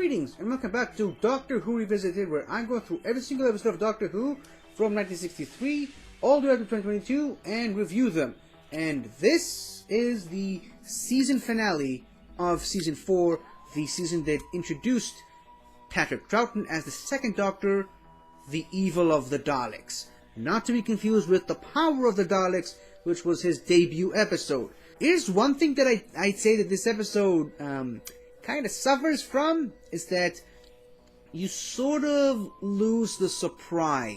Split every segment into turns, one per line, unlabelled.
Greetings and welcome back to Doctor Who Revisited, where I go through every single episode of Doctor Who from 1963 all the way up to 2022 and review them. And this is the season finale of Season 4, the season that introduced Patrick Troughton as the second Doctor, the evil of the Daleks. Not to be confused with the power of the Daleks, which was his debut episode. Here's one thing that I'd say that this episode kind of suffers from, is that you sort of lose the surprise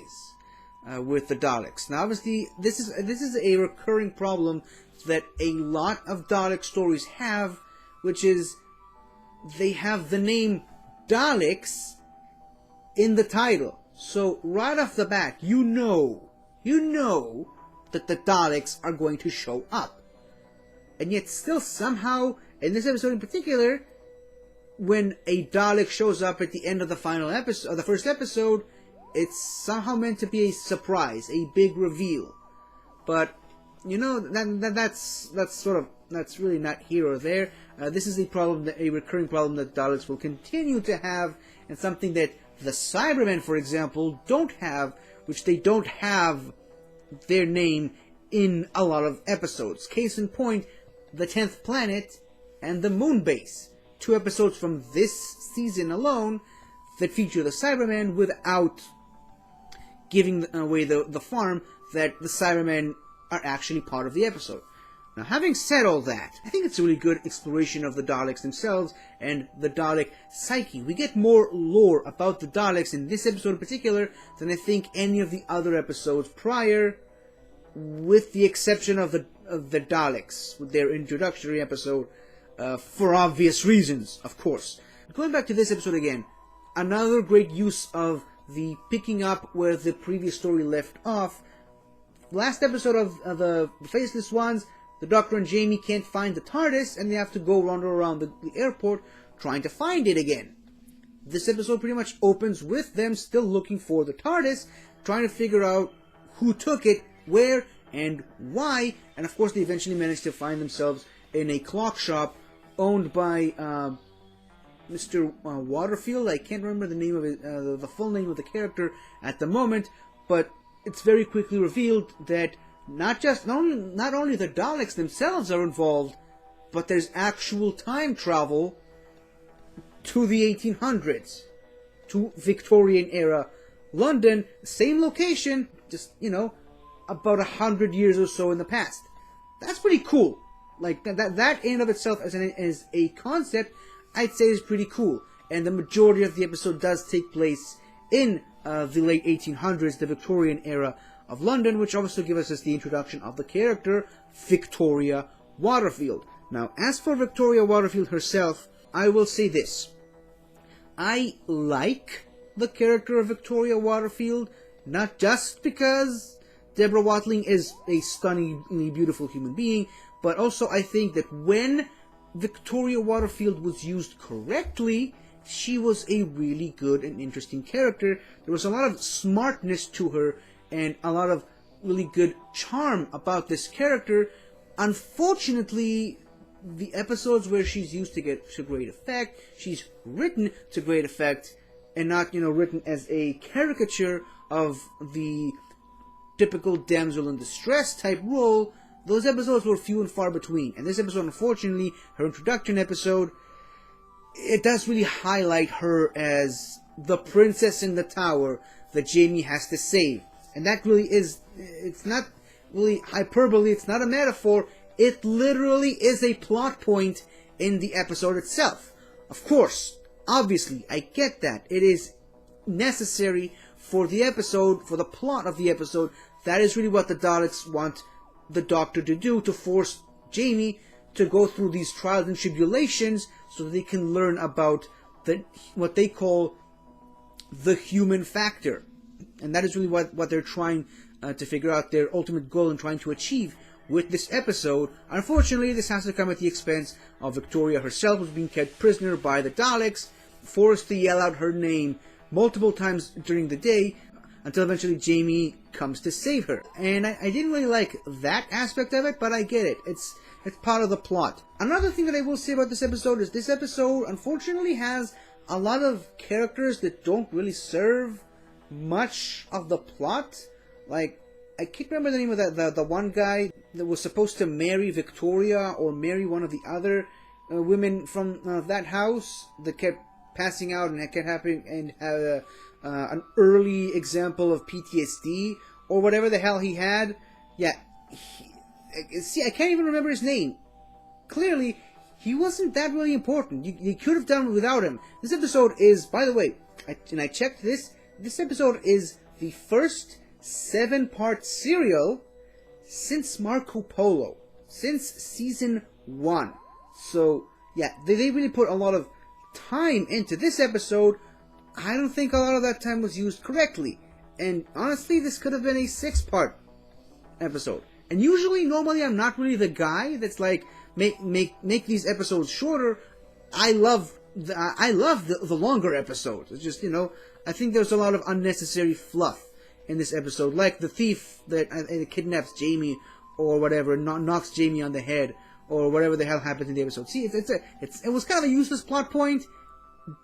with the Daleks. Now, obviously, this is a recurring problem that a lot of Dalek stories have, which is they have the name Daleks in the title. So right off the bat, you know that the Daleks are going to show up. And yet still somehow, in this episode in particular, when a Dalek shows up at the end of the final episode, of the first episode, it's somehow meant to be a surprise, a big reveal. But, you know, that's really not here or there. This is a recurring problem that Daleks will continue to have, and something that the Cybermen, for example, don't have, which they don't have their name in a lot of episodes. Case in point, the 10th Planet and the Moon Base. 2 episodes from this season alone that feature the Cybermen without giving away the farm that the Cybermen are actually part of the episode. Now, having said all that, I think it's a really good exploration of the Daleks themselves and the Dalek psyche. We get more lore about the Daleks in this episode in particular than I think any of the other episodes prior, with the exception of the Daleks, with their introductory episode, for obvious reasons, of course. Going back to this episode again, another great use of the picking up where the previous story left off. Last episode of the Faceless Ones, the Doctor and Jamie can't find the TARDIS, and they have to go wander around the airport trying to find it again. This episode pretty much opens with them still looking for the TARDIS, trying to figure out who took it, where, and why, and of course they eventually manage to find themselves in a clock shop owned by Mr. Waterfield. I can't remember the name of it, the full name of the character at the moment, but it's very quickly revealed that not only the Daleks themselves are involved, but there's actual time travel to the 1800s, to Victorian era London, same location, just, about 100 years or so in the past. That's pretty cool. Like, that in and of itself as a concept, I'd say is pretty cool. And the majority of the episode does take place in the late 1800s, the Victorian era of London, which also gives us the introduction of the character Victoria Waterfield. Now, as for Victoria Waterfield herself, I will say this. I like the character of Victoria Waterfield, not just because Deborah Watling is a stunningly beautiful human being, but also I think that when Victoria Waterfield was used correctly, she was a really good and interesting character. There was a lot of smartness to her and a lot of really good charm about this character. Unfortunately, the episodes where she's used to great effect, she's written to great effect, and not, written as a caricature of the typical damsel in distress type role, those episodes were few and far between. And this episode, unfortunately, her introduction episode, it does really highlight her as the princess in the tower that Jamie has to save. And that really is, it's not really hyperbole, it's not a metaphor, it literally is a plot point in the episode itself. Of course, obviously, I get that. It is necessary for the episode, for the plot of the episode. That is really what the Daleks want the Doctor to do, to force Jamie to go through these trials and tribulations so that they can learn about what they call the human factor. And that is really what they're trying to figure out, their ultimate goal in trying to achieve with this episode. Unfortunately, this has to come at the expense of Victoria herself, who's being kept prisoner by the Daleks, forced to yell out her name multiple times during the day, until eventually Jamie comes to save her. And I didn't really like that aspect of it, but I get it. It's part of the plot. Another thing that I will say about this episode is this episode, unfortunately, has a lot of characters that don't really serve much of the plot. Like, I can't remember the name of the one guy that was supposed to marry Victoria or marry one of the other women from that house that kept passing out and that kept happening and had an early example of PTSD or whatever the hell he had. Yeah, see, I can't even remember his name. Clearly, he wasn't that really important. You could have done without him. This episode is, by the way, and I checked this episode is the first 7-part serial since Marco Polo, since season 1. So, yeah, they really put a lot of time into this episode. I don't think a lot of that time was used correctly. And honestly, this could have been a 6-part episode. And usually, normally, I'm not really the guy that's like, make these episodes shorter. I love the longer episodes. It's just, I think there's a lot of unnecessary fluff in this episode, like the thief that kidnaps Jamie or whatever, knocks Jamie on the head, or whatever the hell happens in the episode. See, it was kind of a useless plot point.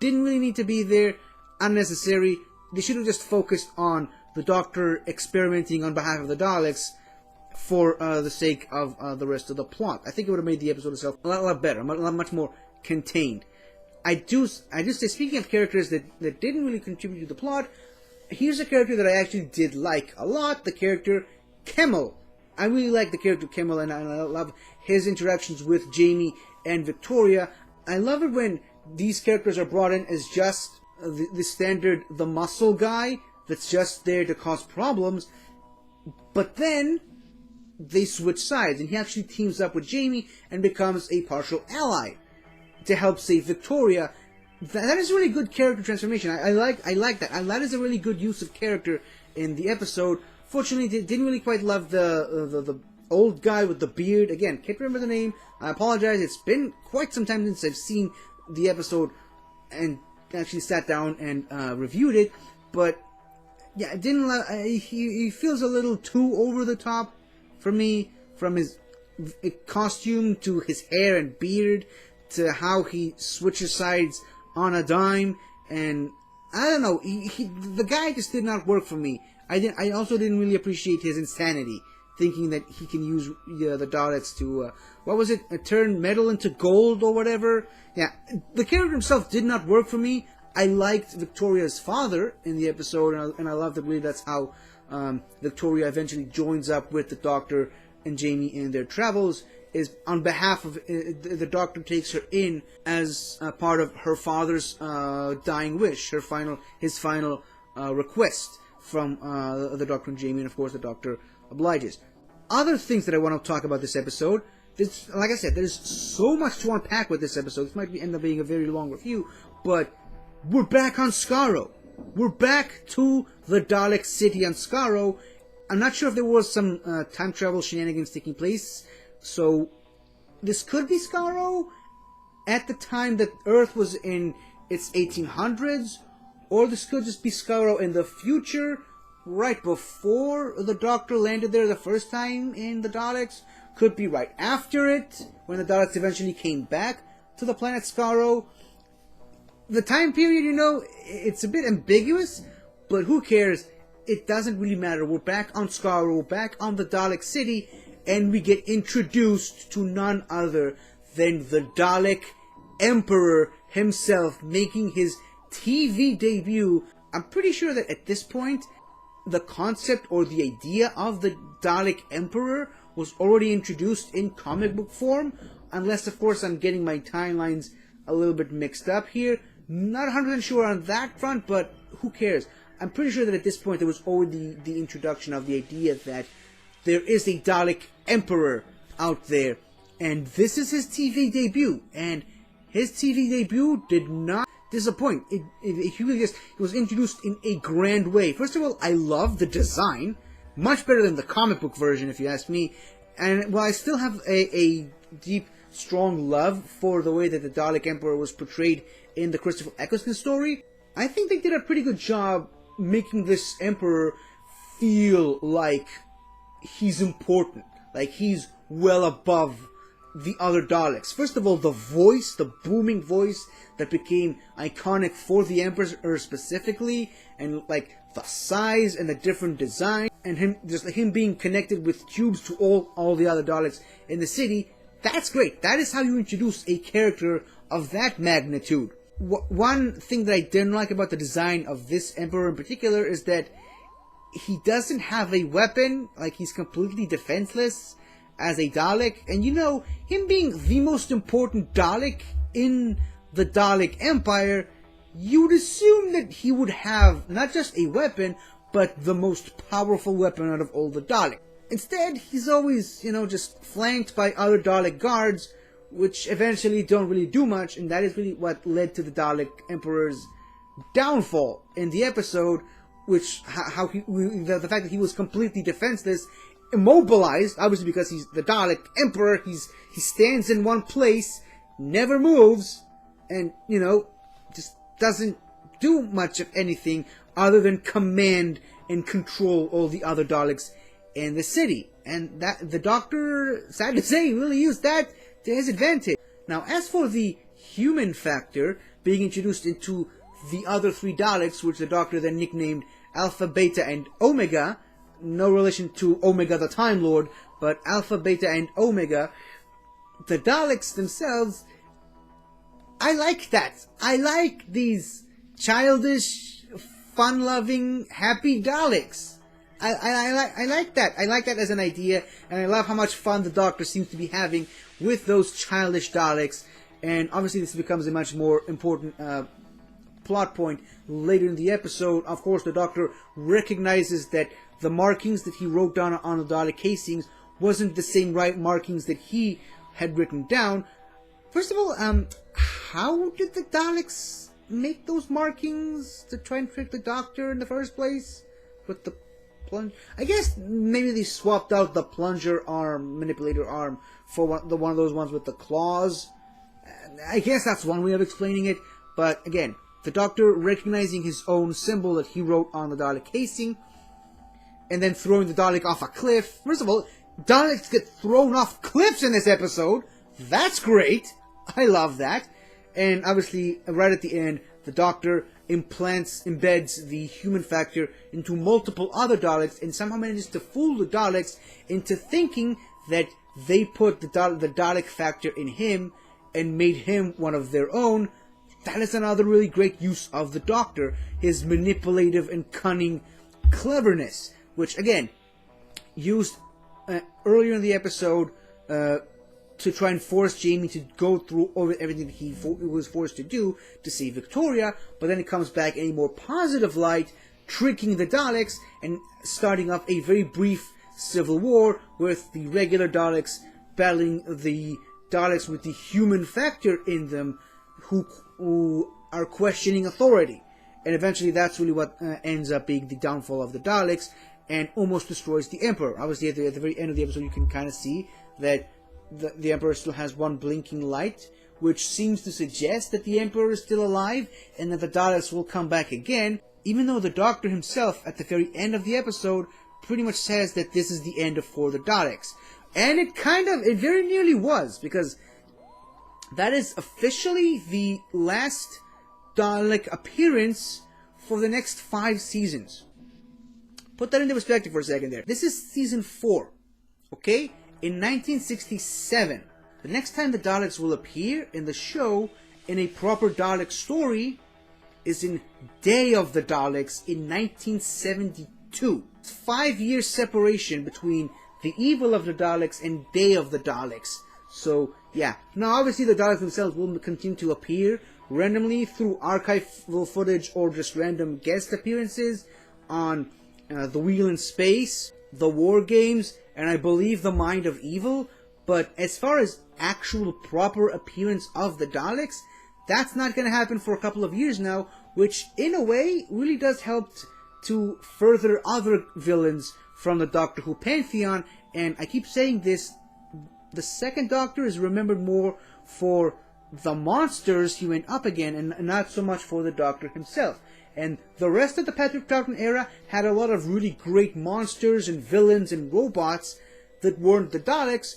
Didn't really need to be there. Unnecessary. They should have just focused on the Doctor experimenting on behalf of the Daleks for the sake of the rest of the plot. I think it would have made the episode itself a lot better, a lot much more contained. I do say, speaking of characters that didn't really contribute to the plot, here's a character that I actually did like a lot, the character Kemmel. I really like the character Kemmel, and I love his interactions with Jamie and Victoria. I love it when these characters are brought in as just the standard, the muscle guy that's just there to cause problems, but then they switch sides, and he actually teams up with Jamie and becomes a partial ally to help save Victoria. That is a really good character transformation. I like that. And that is a really good use of character in the episode. Fortunately, didn't really quite love the old guy with the beard. Again, can't remember the name. I apologize. It's been quite some time since I've seen the episode and actually sat down and reviewed it. But yeah, I didn't. He feels a little too over the top for me, from his costume to his hair and beard to how he switches sides on a dime, and I don't know, the guy just did not work for me. I also didn't really appreciate his insanity, thinking that he can use the Daleks to, turn metal into gold or whatever. Yeah, the character himself did not work for me. I liked Victoria's father in the episode, and I love that really that's how Victoria eventually joins up with the Doctor and Jamie in their travels, is on behalf of the Doctor takes her in as part of her father's dying wish, his final request from the Doctor and Jamie, and of course the Doctor obliges. Other things that I want to talk about this episode, like I said, there's so much to unpack with this episode. This might end up being a very long review, but we're back on Skaro. We're back to the Dalek city on Skaro. I'm not sure if there was some time travel shenanigans taking place, so this could be Skaro at the time that Earth was in its 1800s, or this could just be Skaro in the future, right before the Doctor landed there the first time in the Daleks. Could be right after it, when the Daleks eventually came back to the planet Skaro. The time period, it's a bit ambiguous, but who cares? It doesn't really matter. We're back on Skaro, we're back on the Dalek city, and we get introduced to none other than the Dalek Emperor himself, making his TV debut. I'm pretty sure that at this point, the concept or the idea of the Dalek Emperor was already introduced in comic book form, unless, of course, I'm getting my timelines a little bit mixed up here. Not 100% sure on that front, but who cares? I'm pretty sure that at this point there was already the introduction of the idea that there is a Dalek Emperor out there, and this is his TV debut, and his TV debut did not disappoint. It really just, it was introduced in a grand way. First of all, I love the design, much better than the comic book version, if you ask me, and while I still have a deep, strong love for the way that the Dalek Emperor was portrayed in the Christopher Eccleston story, I think they did a pretty good job making this Emperor feel like he's important, like he's well above the other Daleks. First of all, the voice, the booming voice that became iconic for the Emperor specifically, and like the size and the different design, and him being connected with tubes to all the other Daleks in the city. That's great. That is how you introduce a character of that magnitude. One thing that I didn't like about the design of this Emperor in particular is that he doesn't have a weapon. Like, he's completely defenseless as a Dalek. And you know, him being the most important Dalek in the Dalek Empire, you'd assume that he would have not just a weapon, but the most powerful weapon out of all the Daleks. Instead, he's always, just flanked by other Dalek guards, which eventually don't really do much, and that is really what led to the Dalek Emperor's downfall in the episode, which, the fact that he was completely defenseless, immobilized, obviously because he's the Dalek Emperor, he stands in one place, never moves, and, just doesn't do much of anything other than command and control all the other Daleks in the city. And that the Doctor, sad to say, really used that to his advantage. Now, as for the human factor being introduced into the other three Daleks, which the Doctor then nicknamed Alpha, Beta, and Omega, no relation to Omega the Time Lord, but Alpha, Beta, and Omega, the Daleks themselves, I like that. I like these childish, fun-loving, happy Daleks. I like that. I like that as an idea, and I love how much fun the Doctor seems to be having with those childish Daleks. And obviously this becomes a much more important plot point later in the episode. Of course, the Doctor recognizes that the markings that he wrote down on the Dalek casings wasn't the same right markings that he had written down. First of all, how did the Daleks make those markings to try and trick the Doctor in the first place? With the plunge, I guess maybe they swapped out the plunger arm, manipulator arm, for one of those ones with the claws. I guess that's one way of explaining it. But again, the Doctor recognizing his own symbol that he wrote on the Dalek casing, and then throwing the Dalek off a cliff. First of all, Daleks get thrown off cliffs in this episode. That's great. I love that. And obviously, right at the end, the Doctor embeds the human factor into multiple other Daleks, and somehow manages to fool the Daleks into thinking that they put the Dalek factor in him and made him one of their own. That is another really great use of the Doctor, his manipulative and cunning cleverness, which again, used earlier in the episode to try and force Jamie to go through everything he was forced to do to save Victoria, but then it comes back in a more positive light, tricking the Daleks and starting off a very brief civil war with the regular Daleks battling the Daleks with the human factor in them, who are questioning authority. And eventually that's really what ends up being the downfall of the Daleks, and almost destroys the Emperor. Obviously at the very end of the episode you can kind of see that the Emperor still has one blinking light, which seems to suggest that the Emperor is still alive, and that the Daleks will come back again, even though the Doctor himself, at the very end of the episode, pretty much says that this is the end for the Daleks. And it very nearly was, because that is officially the last Dalek appearance for the next 5 seasons. Put that into perspective for a second there. This is season 4, okay? In 1967. The next time the Daleks will appear in the show in a proper Dalek story is in Day of the Daleks in 1972. It's 5 years separation between the evil of the Daleks and Day of the Daleks. So, yeah. Now, obviously, the Daleks themselves will continue to appear randomly through archival footage or just random guest appearances on The Wheel in Space, The War Games, and I believe The Mind of Evil. But as far as actual proper appearance of the Daleks, that's not going to happen for a couple of years now, which in a way really does help to further other villains from the Doctor Who pantheon. And I keep saying this, the second Doctor is remembered more for the monsters he went up again, and not so much for the Doctor himself. And the rest of the Patrick Troughton era had a lot of really great monsters and villains and robots that weren't the Daleks.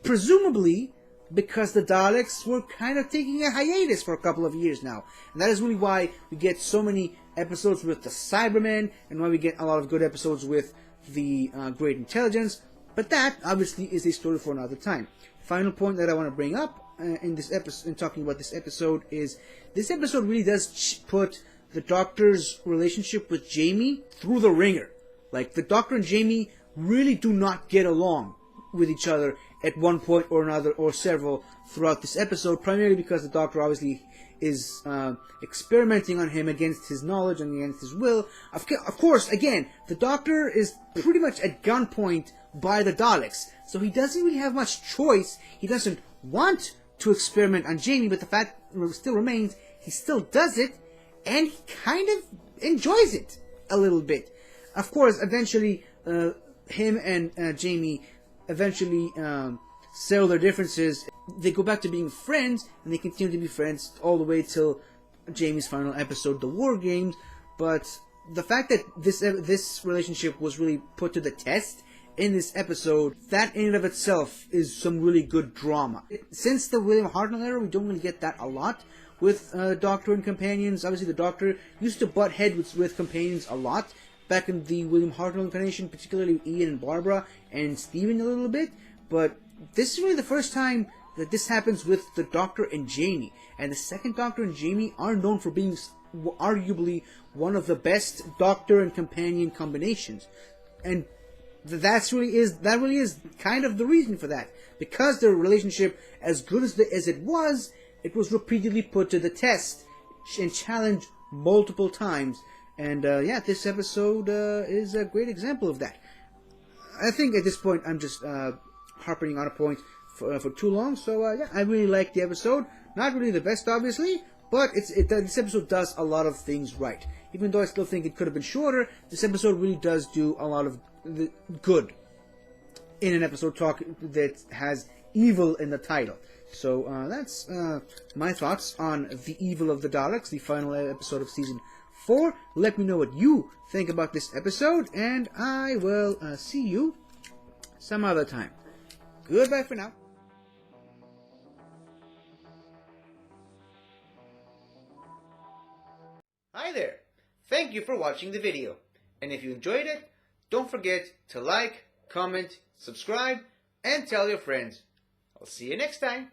Presumably, because the Daleks were kind of taking a hiatus for a couple of years now. And that is really why we get so many episodes with the Cybermen, and why we get a lot of good episodes with the Great Intelligence. But that, obviously, is a story for another time. Final point that I want to bring up in this episode, in talking about this episode, is this episode really does put the Doctor's relationship with Jamie through the ringer. Like, the Doctor and Jamie really do not get along with each other at one point or another, or several, throughout this episode, primarily because the Doctor obviously is experimenting on him against his knowledge and against his will. Of course, again, the Doctor is pretty much at gunpoint by the Daleks, so he doesn't really have much choice. He doesn't want to experiment on Jamie, but the fact still remains, he still does it, and he kind of enjoys it a little bit. Of course, eventually, him and Jamie eventually settle their differences. They go back to being friends, and they continue to be friends all the way till Jamie's final episode, The War Games. But the fact that this relationship was really put to the test in this episode, that in and of itself is some really good drama. Since the William Hartnell era, we don't really get that a lot with Doctor and companions. Obviously, the Doctor used to butt heads with companions a lot back in the William Hartnell incarnation, particularly Ian and Barbara and Steven a little bit. But this is really the first time that this happens with the Doctor and Jamie. And the second Doctor and Jamie are known for being arguably one of the best Doctor and companion combinations. And that really is kind of the reason for that. Because their relationship, as good as it was repeatedly put to the test and challenged multiple times. And yeah, this episode is a great example of that. I think at this point I'm just harping on a point for too long. So yeah, I really like the episode. Not really the best, obviously, but this episode does a lot of things right. Even though I still think it could have been shorter, this episode really does do a lot of good in an episode talk that has evil in the title. So that's my thoughts on The Evil of the Daleks, the final episode of Season 4. Let me know what you think about this episode, and I will see you some other time. Goodbye for now. Hi there. Thank you for watching the video. And if you enjoyed it, don't forget to like, comment, subscribe, and tell your friends. I'll see you next time.